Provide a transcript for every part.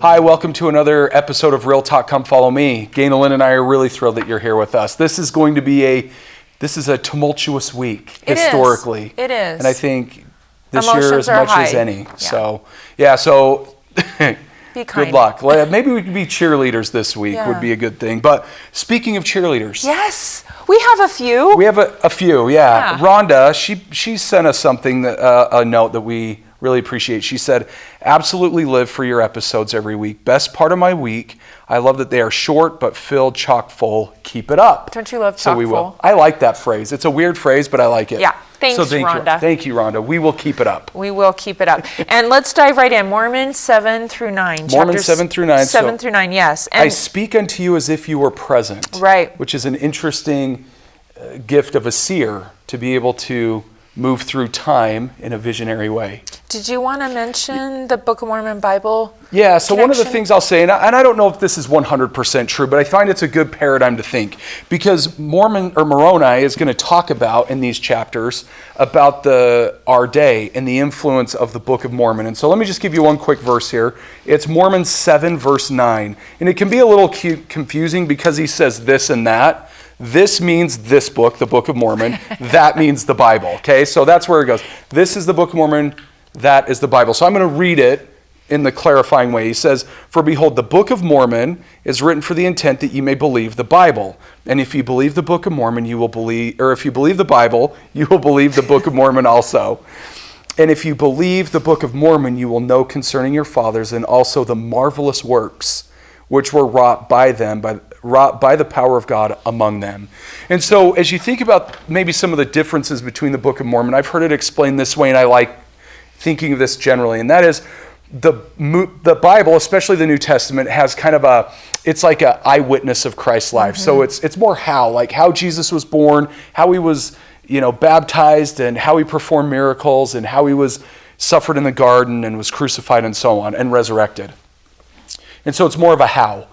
Hi, welcome to another episode of Real Talk, Come Follow Me. Ganel-Lyn and I are really thrilled that you're here with us. This is going to be a tumultuous week, historically. It is. And I think this Emotions year as are much high. as any. Yeah. So Be kind. good luck. Maybe we could be cheerleaders this week would be a good thing. But speaking of cheerleaders. Yes, we have a few. We have a few, yeah. Rhonda, she sent us something, a note that we really appreciate. She said, absolutely live for your episodes every week. Best part of my week. I love that they are short but filled, chock full. Keep it up. Don't you love chock So we full? will. I like that phrase. It's a weird phrase, but I like it. Yeah. Thanks, Rhonda. Thank you, Rhonda. We will keep it up. We will keep it up. And let's dive right in. Mormon 7 through 9. Mormon 7 through 9. 7 through 9, yes. And I speak unto you as if you were present. Right. Which is an interesting gift of a seer, to be able to move through time in a visionary way. Did you want to mention the Book of Mormon Bible? Yeah, so one of the connection? things I'll say, and I don't know if this is 100% true, but I find it's a good paradigm to think, because Moroni is going to talk about in these chapters about our day and the influence of the Book of Mormon. And so let me just give you one quick verse here. It's Mormon 7 verse 9. And it can be a little confusing because he says this and that. This means this book, the Book of Mormon. That means the Bible, okay? So that's where it goes. This is the Book of Mormon. That is the Bible. So I'm going to read it in the clarifying way. He says, for behold, the Book of Mormon is written for the intent that you may believe the Bible. And if you believe the Book of Mormon, you will believe, or if you believe the Bible, you will believe the Book of Mormon also. And if you believe the Book of Mormon, you will know concerning your fathers and also the marvelous works which were wrought by the power of God among them. And so as you think about maybe some of the differences between the Book of Mormon, I've heard it explained this way, and I like thinking of this generally, and that is the Bible, especially the New Testament, has kind of it's like an eyewitness of Christ's life. Mm-hmm. So it's more how Jesus was born, how he was, baptized, and how he performed miracles, and how he was suffered in the garden and was crucified and so on, and resurrected. And so it's more of a how.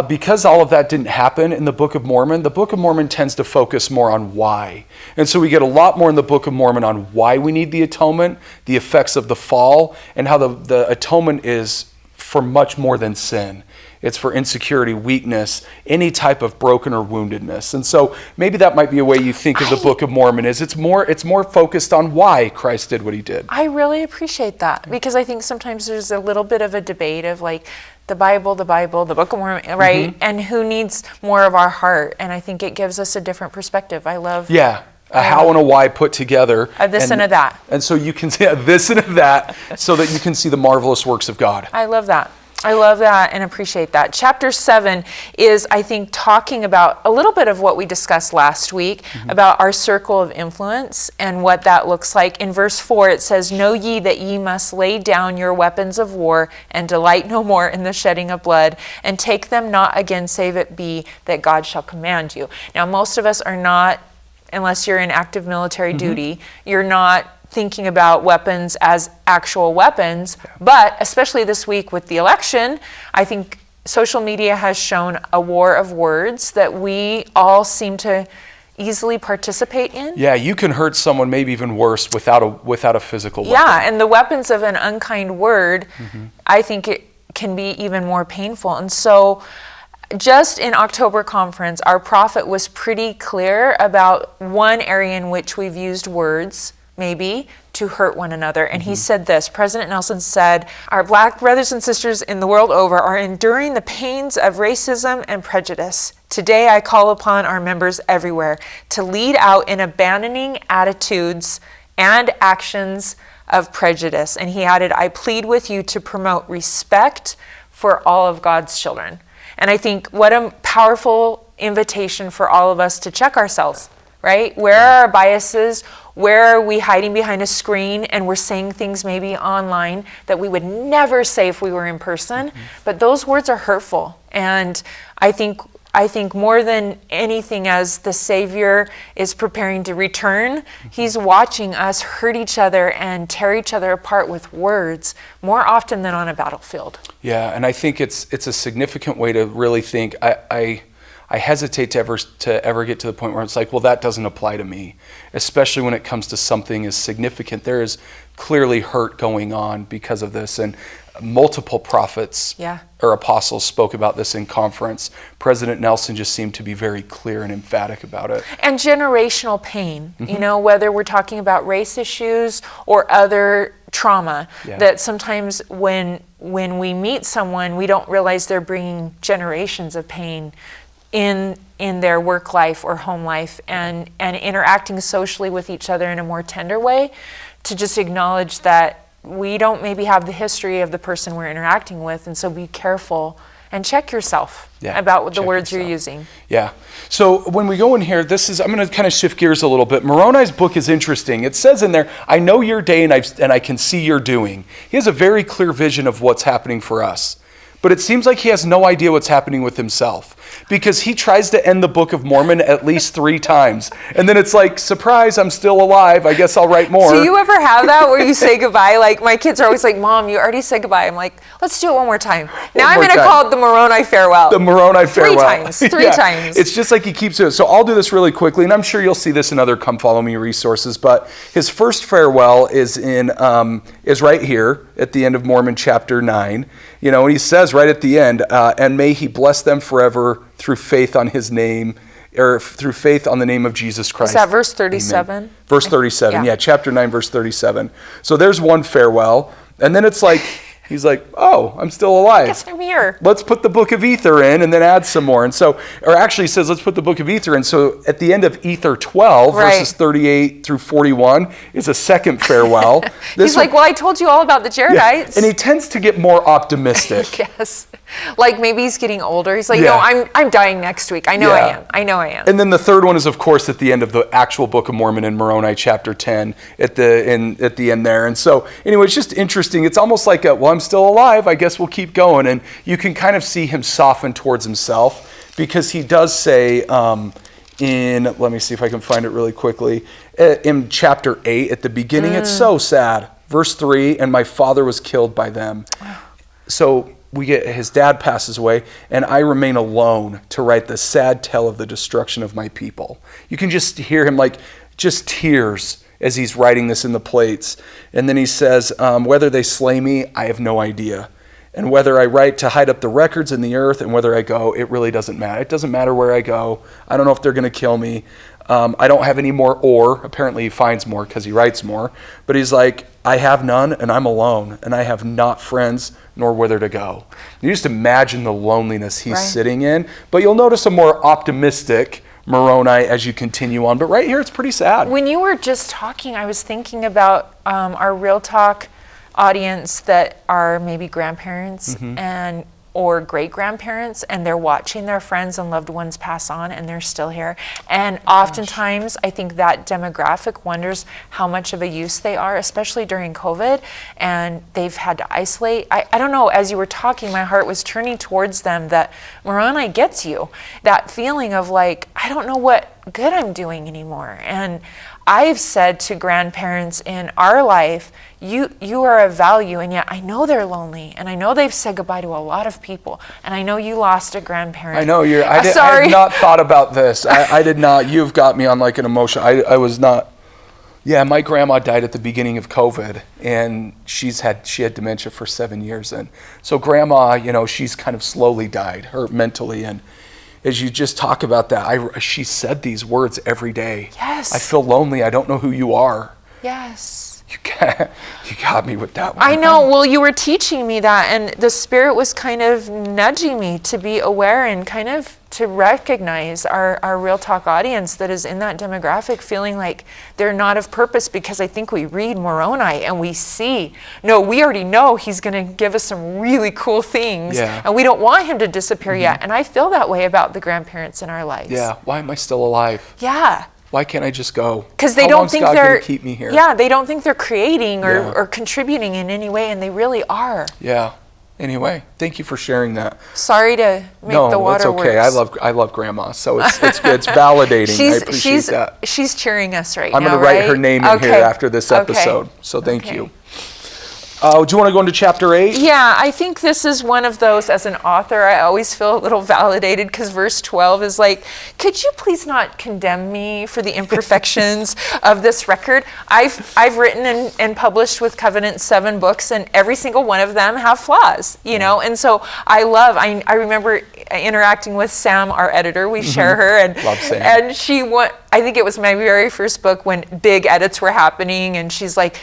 Because all of that didn't happen in the Book of Mormon tends to focus more on why. And so we get a lot more in the Book of Mormon on why we need the atonement, the effects of the fall, and how the atonement is for much more than sin. It's for insecurity, weakness, any type of broken or woundedness. And so maybe that might be a way you think of the Book of Mormon, is it's more focused on why Christ did what he did. I really appreciate that, because I think sometimes there's a little bit of a debate of like the Bible, the Book of Mormon, right? Mm-hmm. And who needs more of our heart? And I think it gives us a different perspective. I love... Yeah. A how and a why put together. A this and a that. And so you can see a this and a that so that you can see the marvelous works of God. I love that. I love that and appreciate that. Chapter 7 is, I think, talking about a little bit of what we discussed last week, about our circle of influence and what that looks like. In verse 4, it says, know ye that ye must lay down your weapons of war and delight no more in the shedding of blood, and take them not again, save it be that God shall command you. Now, most of us are not, unless you're in active military duty, you're not thinking about weapons as actual weapons, but especially this week with the election, I think social media has shown a war of words that we all seem to easily participate in. Yeah, you can hurt someone maybe even worse without a physical weapon. Yeah, and the weapons of an unkind word, I think it can be even more painful. And so just in October conference, our prophet was pretty clear about one area in which we've used words maybe to hurt one another. And he said this, President Nelson said, our black brothers and sisters in the world over are enduring the pains of racism and prejudice. Today I call upon our members everywhere to lead out in abandoning attitudes and actions of prejudice. And he added, I plead with you to promote respect for all of God's children. And I think what a powerful invitation for all of us to check ourselves, right? Where are our biases? Where are we hiding behind a screen and we're saying things maybe online that we would never say if we were in person? But those words are hurtful. And I think more than anything, as the Savior is preparing to return, he's watching us hurt each other and tear each other apart with words more often than on a battlefield. Yeah, and I think it's a significant way to really think. I hesitate to ever get to the point where it's like, well, that doesn't apply to me, especially when it comes to something as significant. There is clearly hurt going on because of this. And multiple prophets Yeah. or apostles spoke about this in conference. President Nelson just seemed to be very clear and emphatic about it. And generational pain, you know, whether we're talking about race issues or other trauma, that sometimes when we meet someone, we don't realize they're bringing generations of pain in their work life or home life, and interacting socially with each other in a more tender way, to just acknowledge that we don't maybe have the history of the person we're interacting with, and so be careful and check yourself about the words you're using. Yeah. So when we go in here, I'm going to kind of shift gears a little bit. Moroni's book is interesting. It says in there, I know your day and I can see your doing. He has a very clear vision of what's happening for us. But it seems like he has no idea what's happening with himself, because he tries to end the Book of Mormon at least 3 times. And then it's like, surprise, I'm still alive. I guess I'll write more. Do you ever have that where you say goodbye? Like, my kids are always like, Mom, you already said goodbye. I'm like, let's do it one more time. Now I'm going to call it the Moroni farewell. The Moroni farewell. 3 times. It's just like he keeps doing it. So I'll do this really quickly, and I'm sure you'll see this in other Come Follow Me resources. But his first farewell is right here at the end of Mormon chapter 9. You know, and he says right at the end, and may he bless them forever through faith on his name, or through faith on the name of Jesus Christ. Is that verse 37? Amen. Verse 37, yeah, chapter 9, verse 37. So there's one farewell, and then it's like, he's like, oh, I'm still alive. I guess I'm here. Let's put the Book of Ether in and then add some more. And so, or actually says, let's put the Book of Ether in. So at the end of Ether 12, verses 38 through 41, is a second farewell. He's like, well, I told you all about the Jaredites. Yeah. And he tends to get more optimistic. Yes. Like maybe he's getting older. He's like, no, I'm dying next week. I know I am. And then the third one is, of course, at the end of the actual Book of Mormon in Moroni chapter 10 at the end there. And so anyway, it's just interesting. It's almost like I'm still alive. I guess we'll keep going. And you can kind of see him soften towards himself, because he does say let me see if I can find it really quickly, in chapter 8 at the beginning, it's so sad. Verse 3, and my father was killed by them. So we get his dad passes away, and I remain alone to write the sad tale of the destruction of my people. You can just hear him like just tears as he's writing this in the plates. And then he says, whether they slay me, I have no idea. And whether I write to hide up the records in the earth, and whether I go, it really doesn't matter. It doesn't matter where I go. I don't know if they're going to kill me. I don't have any more ore. Apparently he finds more because he writes more. But he's like, I have none, and I'm alone, and I have not friends nor whither to go. You just imagine the loneliness he's sitting in. But you'll notice a more optimistic Moroni as you continue on. But right here, it's pretty sad. When you were just talking, I was thinking about our Real Talk audience that are maybe grandparents and or great-grandparents, and they're watching their friends and loved ones pass on, and they're still here. And oftentimes, I think that demographic wonders how much of a use they are, especially during COVID, and they've had to isolate. I don't know, as you were talking, my heart was turning towards them that Moroni gets you. That feeling of like, I don't know what good I'm doing anymore. And I've said to grandparents in our life, you are of value, and yet I know they're lonely, and I know they've said goodbye to a lot of people, and I know you lost a grandparent. I know I had not thought about this. I did not. You've got me on like an emotion. I was not. Yeah, my grandma died at the beginning of COVID, and she had dementia for 7 years, and so grandma, she's kind of slowly died, her mentally, and as you just talk about that, she said these words every day. Yes. I feel lonely. I don't know who you are. Yes. You got me with that one. I know. Well, you were teaching me that, and the Spirit was kind of nudging me to be aware and kind of to recognize our Real Talk audience that is in that demographic feeling like they're not of purpose, because I think we read Moroni and we see, no, we already know he's going to give us some really cool things, and we don't want him to disappear yet. And I feel that way about the grandparents in our lives. Yeah. Why am I still alive? Yeah. Why can't I just go? Because they don't think they're gonna keep me here. Yeah, they don't think they're creating or contributing in any way, and they really are. Yeah. Anyway, thank you for sharing that. Sorry to make the water worse. No, it's okay. I love Grandma, so it's good. It's validating. I appreciate that. She's cheering us right now. I'm going to write her name in here after this episode. So thank you. Do you want to go into chapter 8? Yeah, I think this is one of those, as an author, I always feel a little validated because verse 12 is like, could you please not condemn me for the imperfections of this record? I've written and published with Covenant 7 books, and every single one of them have flaws, you know? And so I remember interacting with Sam, our editor. We share her, and I think it was my very first book when big edits were happening, and she's like,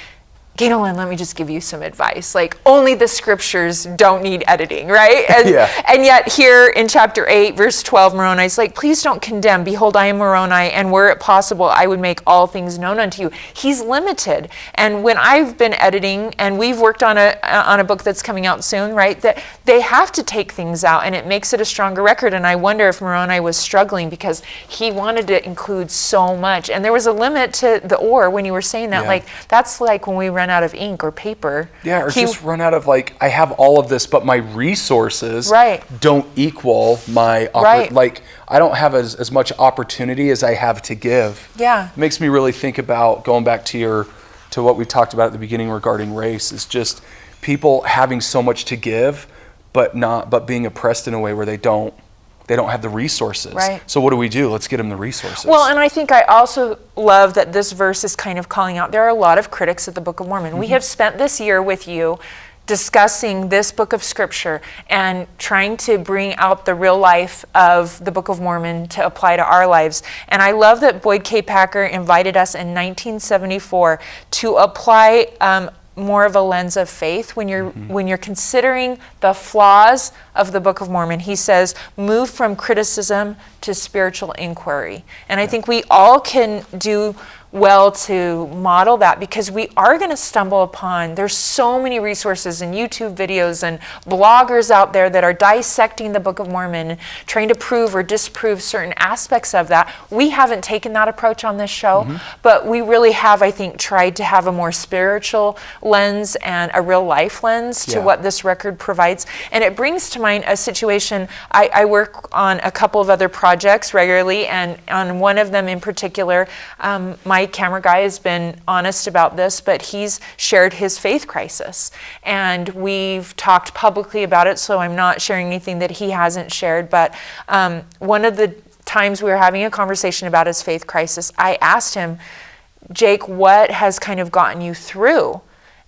Ganel-Lyn, let me just give you some advice. Like, only the scriptures don't need editing, right? And yet here in chapter 8, verse 12, Moroni's like, please don't condemn. Behold, I am Moroni, and were it possible, I would make all things known unto you. He's limited. And when I've been editing, and we've worked on a book that's coming out soon, right, that they have to take things out, and it makes it a stronger record. And I wonder if Moroni was struggling because he wanted to include so much. And there was a limit to the or when you were saying that. Like, that's like when we run out of ink or paper. Yeah, or just run out of, like, I have all of this, but my resources don't equal my, like, I don't have as much opportunity as I have to give. Yeah. It makes me really think about, going back to what we talked about at the beginning regarding race, is just people having so much to give, but being oppressed in a way where they don't have the resources. Right. So what do? Let's get them the resources. Well, and I think I also love that this verse is kind of calling out, there are a lot of critics of the Book of Mormon. We have spent this year with you discussing this book of scripture and trying to bring out the real life of the Book of Mormon to apply to our lives. And I love that Boyd K. Packer invited us in 1974 to apply more of a lens of faith when you're considering the flaws of the Book of Mormon. He says, move from criticism to spiritual inquiry. And I think we all can do well to model that, because we are going to stumble upon, there's so many resources and YouTube videos and bloggers out there that are dissecting the Book of Mormon, trying to prove or disprove certain aspects of that. We haven't taken that approach on this show, but we really have, I think, tried to have a more spiritual lens and a real life lens to what this record provides. And it brings to mind a situation. I work on a couple of other projects regularly, and on one of them in particular, my camera guy has been honest about this, but he's shared his faith crisis. And we've talked publicly about it, so I'm not sharing anything that he hasn't shared. But one of the times we were having a conversation about his faith crisis, I asked him, Jake, what has kind of gotten you through?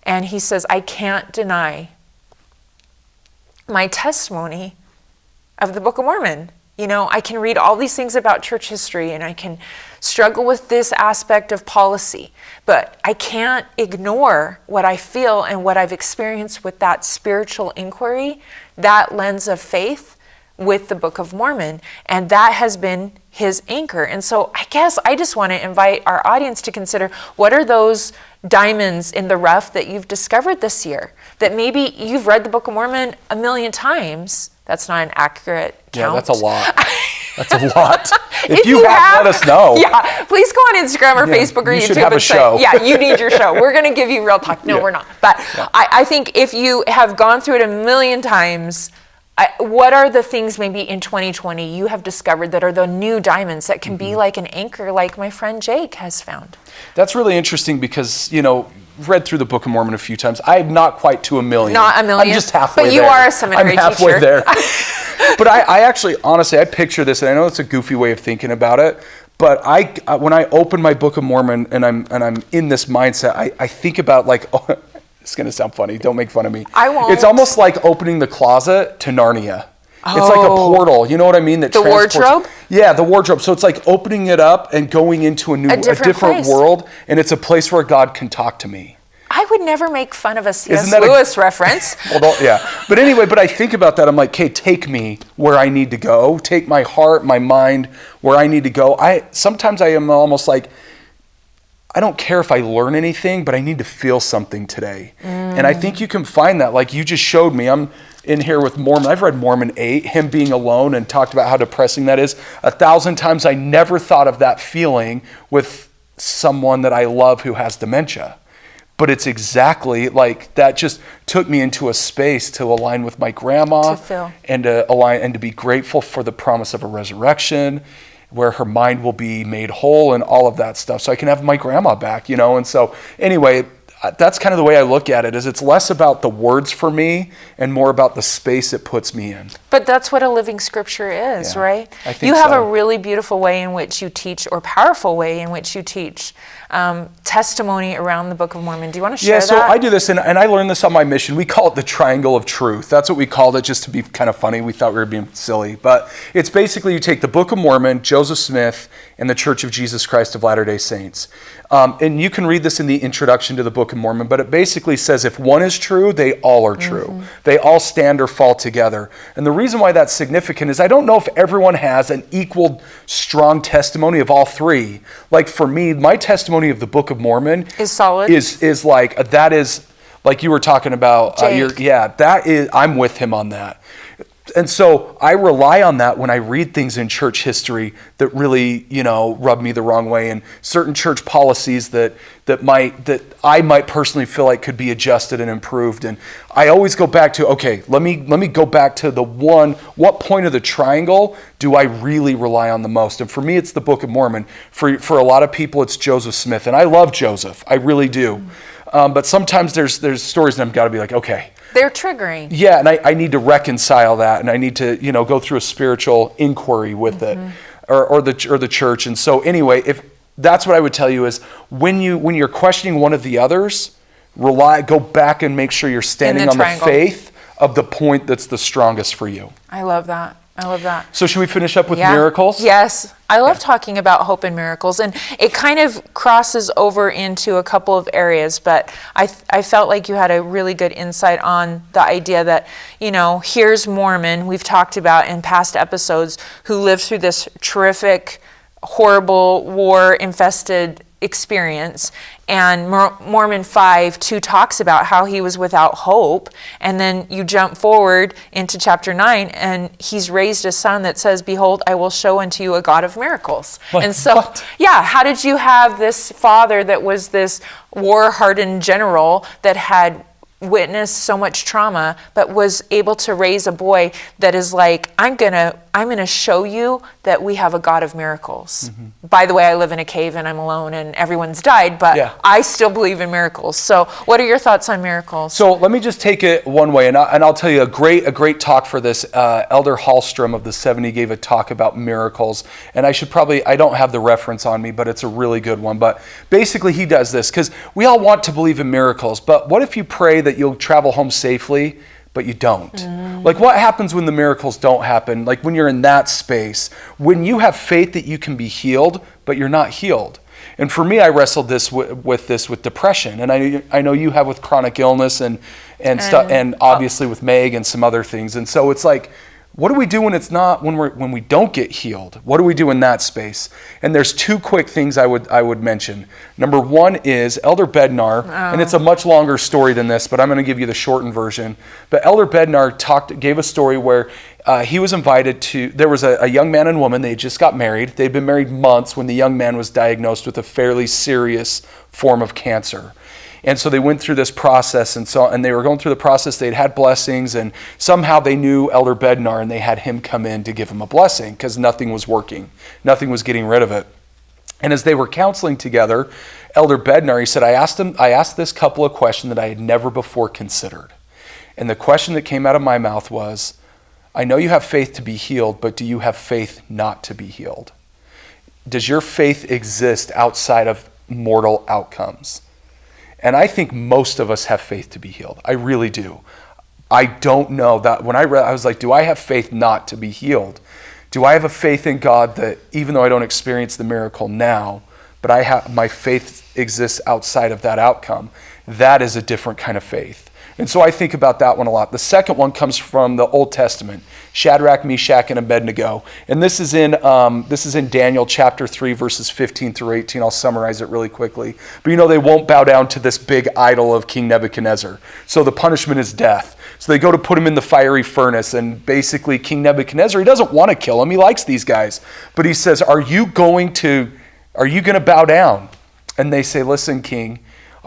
And he says, I can't deny my testimony of the Book of Mormon. You know, I can read all these things about church history, and I can struggle with this aspect of policy, but I can't ignore what I feel and what I've experienced with that spiritual inquiry, that lens of faith with the Book of Mormon. And that has been his anchor. And so I guess I just want to invite our audience to consider, what are those diamonds in the rough that you've discovered this year? That maybe you've read the Book of Mormon a million times. That's not an accurate count. Yeah, that's a lot. That's a lot. If you have, let us know. Yeah, please go on Instagram or Facebook or YouTube should have and a show. say, yeah, you need your show. We're going to give you real talk. No, we're not. But I think if you have gone through it a million times, what are the things maybe in 2020 you have discovered that are the new diamonds that can be like an anchor, like my friend Jake has found? That's really interesting because, you know, I've read through the Book of Mormon a few times. I'm not quite to a million. Not a million. I'm just halfway there. But you are a seminary teacher. I'm halfway there. But I actually, honestly, I picture this, and I know it's a goofy way of thinking about it, but when I open my Book of Mormon and I'm in this mindset, I think about, like, oh, it's going to sound funny. Don't make fun of me. I won't. It's almost like opening the closet to Narnia. Oh. It's like a portal, you know what I mean? That the wardrobe? Yeah, the wardrobe. So it's like opening it up and going into a different world, and it's a place where God can talk to me. I would never make fun of a C.S. Lewis reference. Well, yeah. But anyway, I think about that. I'm like, okay, take me where I need to go. Take my heart, my mind where I need to go. Sometimes I am almost like, I don't care if I learn anything, but I need to feel something today. And I think you can find that. Like you just showed me. I'm in here with Mormon. I've read Mormon 8, him being alone, and talked about how depressing that is 1,000 times. I never thought of that feeling with someone that I love who has dementia. But it's exactly like that. Just took me into a space to align with my grandma, and to align and to be grateful for the promise of a resurrection, where her mind will be made whole and all of that stuff. So I can have my grandma back, you know. And so anyway, that's kind of the way I look at it, is it's less about the words for me and more about the space it puts me in. But that's what a living scripture is, Yeah, right? I think you have so. a really beautiful way in which you teach, or powerful way in which you teach testimony around the Book of Mormon. Do you want to share Yeah, so that? I do this, and I learned this on my mission. We call it the triangle of truth. That's what we called it, just to be kind of funny. We thought we were being silly. But it's basically you take the Book of Mormon, Joseph Smith, and the Church of Jesus Christ of Latter-day Saints. And you can read this in the introduction to the Book of Mormon, but it basically says if one is true, they all are true. Mm-hmm. They all stand or fall together. And the reason why that's significant is I don't know if everyone has an equal strong testimony of all three. Like for me, my testimony of the Book of Mormon is solid. Is like, that is, like you were talking about, that is, I'm with him on that. And so I rely on that when I read things in church history that really, rub me the wrong way, and certain church policies that I might personally feel like could be adjusted and improved. And I always go back to, okay, let me go back to what point of the triangle do I really rely on the most? And for me, it's the Book of Mormon. For a lot of people, it's Joseph Smith. And I love Joseph. I really do. But sometimes there's stories that I've got to be like, okay. They're triggering. Yeah, and I need to reconcile that, and I need to, go through a spiritual inquiry with it, or the church. And so anyway, if that's what I would tell you is when you're questioning one of the others, go back and make sure you're standing on the faith of the point that's the strongest for you. I love that. So should we finish up with miracles? Yes. I love talking about hope and miracles, and it kind of crosses over into a couple of areas, but I felt like you had a really good insight on the idea that, here's Mormon, we've talked about in past episodes, who lived through this terrific, horrible, war-infested experience, and Mormon 5:2 talks about how he was without hope, and then you jump forward into chapter 9 and he's raised a son that says, behold, I will show unto you a God of miracles. And so, how did you have this father that was this war-hardened general that had witnessed so much trauma, but was able to raise a boy that is like, I'm gonna show you that we have a God of miracles. Mm-hmm. By the way, I live in a cave and I'm alone and everyone's died, but I still believe in miracles. So what are your thoughts on miracles? So let me just take it one way, and I'll tell you a great talk for this. Elder Hallstrom of the 70 gave a talk about miracles, and I don't have the reference on me, but it's a really good one. But basically he does this, because we all want to believe in miracles, but what if you pray that you'll travel home safely, but you don't? Like, what happens when the miracles don't happen? Like when you're in that space, when you have faith that you can be healed, but you're not healed. And for me, I wrestled with depression, and I know you have with chronic illness and stuff, and obviously with Meg and some other things. And so it's like, what do we do when we don't get healed? What do we do in that space? And there's two quick things I would mention. Number one is Elder Bednar, and it's a much longer story than this, but I'm going to give you the shortened version. But Elder Bednar gave a story where he was invited to, there was a young man and woman, they just got married. They'd been married months when the young man was diagnosed with a fairly serious form of cancer. And so they went through this process, and they were going through the process. They'd had blessings, and somehow they knew Elder Bednar, and they had him come in to give him a blessing because nothing was working. Nothing was getting rid of it. And as they were counseling together, Elder Bednar, he said, I asked this couple a question that I had never before considered. And the question that came out of my mouth was, I know you have faith to be healed, but do you have faith not to be healed? Does your faith exist outside of mortal outcomes? And I think most of us have faith to be healed. I really do. I don't know that. When I read, I was like, do I have faith not to be healed? Do I have a faith in God that even though I don't experience the miracle now, but my faith exists outside of that outcome? That is a different kind of faith. And so I think about that one a lot. The second one comes from the Old Testament, Shadrach, Meshach, and Abednego. And this is in Daniel chapter 3, verses 15 through 18. I'll summarize it really quickly. But they won't bow down to this big idol of King Nebuchadnezzar. So the punishment is death. So they go to put him in the fiery furnace, and basically King Nebuchadnezzar, he doesn't want to kill him. He likes these guys. But he says, are you going to bow down? And they say, listen, King,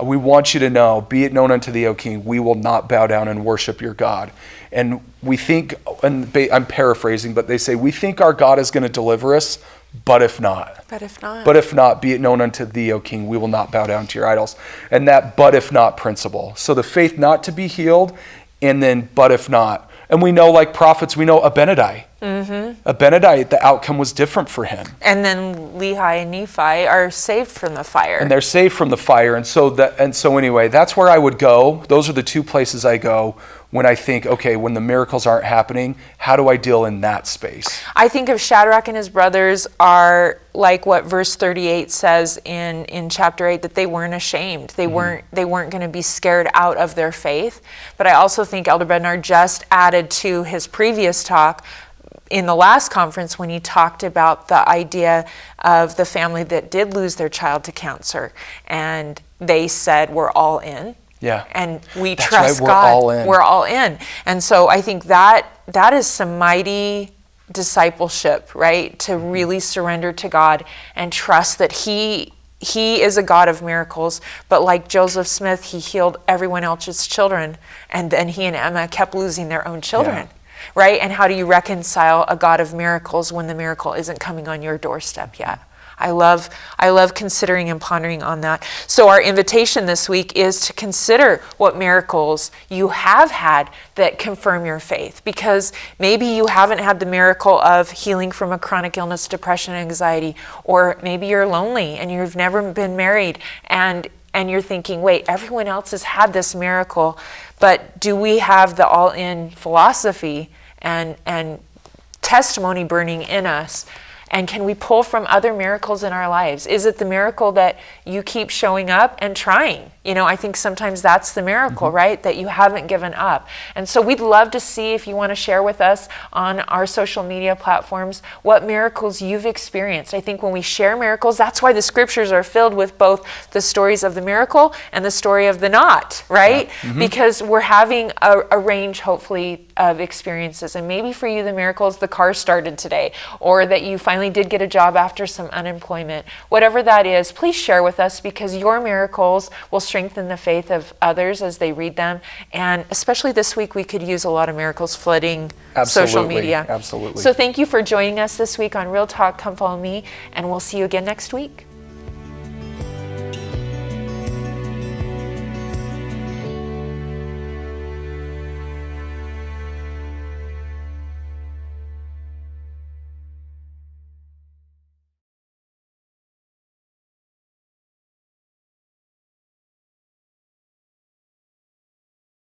we want you to know, be it known unto thee, O King, we will not bow down and worship your God. And we think, and I'm paraphrasing, but they say, we think our God is going to deliver us, but if not. But if not. But if not, be it known unto thee, O king, we will not bow down to your idols. And that but if not principle. So the faith not to be healed, and then but if not. And we know, like prophets, we know Abinadi. Abinadi, the outcome was different for him. And then Lehi and Nephi are saved from the fire. And they're saved from the fire. And so anyway, that's where I would go. Those are the two places I go when I think, okay, when the miracles aren't happening, how do I deal in that space? I think of Shadrach and his brothers are like what verse 38 says in chapter 8, that they weren't ashamed. They weren't going to be scared out of their faith. But I also think Elder Bednar just added to his previous talk in the last conference when he talked about the idea of the family that did lose their child to cancer. And they said, we're all in. Yeah. And we That's trust right, God. all in. We're all in. And so I think that is some mighty discipleship, right? To really surrender to God and trust that He is a God of miracles, but like Joseph Smith, he healed everyone else's children, and then he and Emma kept losing their own children. Yeah. Right? And how do you reconcile a God of miracles when the miracle isn't coming on your doorstep yet? I love considering and pondering on that. So our invitation this week is to consider what miracles you have had that confirm your faith, because maybe you haven't had the miracle of healing from a chronic illness, depression, anxiety, or maybe you're lonely and you've never been married and you're thinking, wait, everyone else has had this miracle, but do we have the all-in philosophy and testimony burning in us? And can we pull from other miracles in our lives? Is it the miracle that you keep showing up and trying? You know, I think sometimes that's the miracle, right? That you haven't given up. And so we'd love to see if you want to share with us on our social media platforms what miracles you've experienced. I think when we share miracles, that's why the scriptures are filled with both the stories of the miracle and the story of the not, right? Yeah. Because we're having a range, hopefully, of experiences. And maybe for you, the miracle is the car started today, or that you finally did get a job after some unemployment. Whatever that is, please share with us, because your miracles will strengthen the faith of others as they read them. And especially this week, we could use a lot of miracles flooding social media. Absolutely. So thank you for joining us this week on Real Talk, Come Follow Me, and we'll see you again next week.